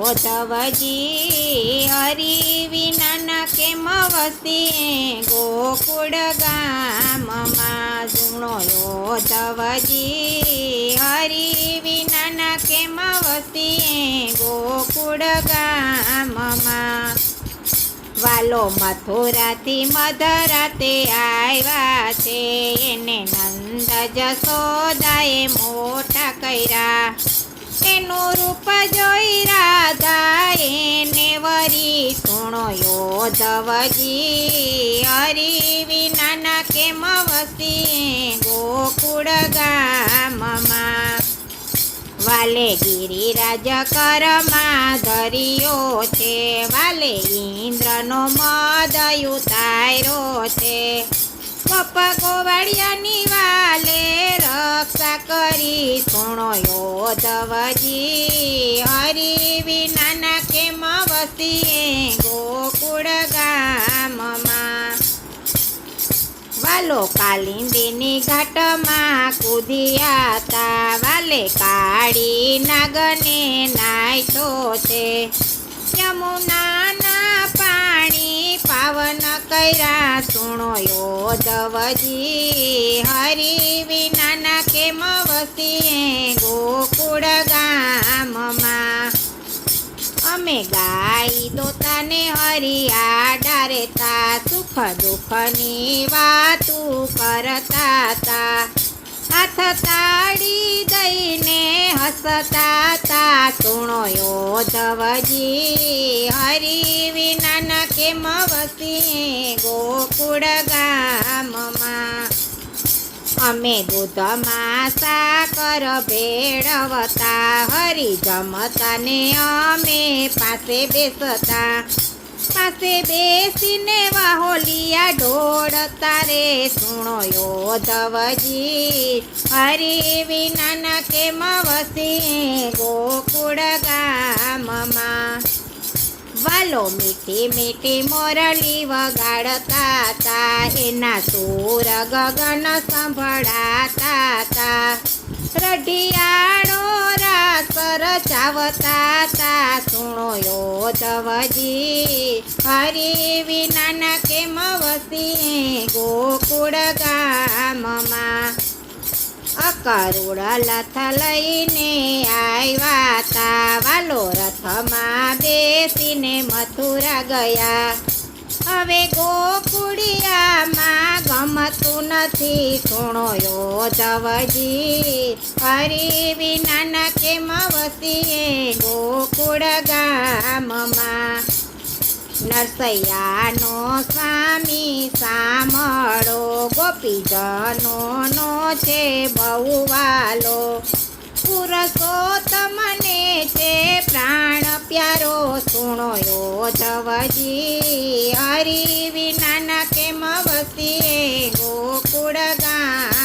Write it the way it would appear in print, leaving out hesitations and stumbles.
યોધવજી હરિ વિના કેમ વસીએ ગોકુળ ગામમાં જૂણો યોધવજી હરિ વિના કેમ વસીએ ગોકુળ ગામમાં વાલો મથુરાથી મધરાતે આવ્યા છે એને નંદ જશોદાએ મોટા કર્યા એનું રૂપ જોઈ રાધા એને વરી સુણો યોધવજી હરિ વિના કેમ વસીએ ગોકુળ ગામમાં વાલે ગિરિરાજ કરમાં ધર્યો છે વાલે ઇન્દ્રનો મદ ઉતાર્યો છે ગોપ ગોવાળિયાની વાલે રક્ષા કરી સુણો યોધવજી હરિ વિના કેમ વસીએ ગોકુળ ગામમાં વાલો કાલિંદીની ઘાટમાં કૂદ્યા તા વાલે કાળી નાગને નાયતો છે યમુનાના પાણી પાવન કર્યા સુણો યોધવજી હરિ વિના કેમ વસીએ ગોકુળ ગામમાં અમે ગાઈ દોતાને હરિયા ડારેતા સુખ દુઃખની વાતું કરતા તા હાથ તાળી દઈને હસતા તા સુણો યોધવજી હરિ વિના કેમ વસીએ ગોકુળ ગામમાં અમે દૂધમાં સાકર ભેળવતા હરિ જમતા ને અમે પાસે બેસતા પાસે બેસીને વાહોલિયા ઢોળતા રે સુણો યોધવજી હરિ વિના કેમ વસીએ ગોકુળ ગામમાં વાલો મીઠી મીઠી મોરલી વગાડતા તા એના સૂર ગગન સંભળાતા તા રઢિયાળો રાસ રચાવતા તા સુણો યોધવજી હરિ વિના કેમ વસીએ ગોકુળ ગામમાં અકરુળ લથ લઈને આવ્યા તા વાલો રથમાં બેસીને મથુરા ગયા હવે ગોકુળિયામાં ગમતું નથી સુણો યોધવજી હરિ વિના કેમ વસીએ ગોકુળ ગામમાં નરસૈયાનો સ્વામી સાંભળો ગોપીજનોનો છે બહુ વાલો પુરુષોત્તમને છે પ્રાણ પ્યારો સુણો યોધવજી હરિ વિના કેમ વસીએ ગોકુળ ગામ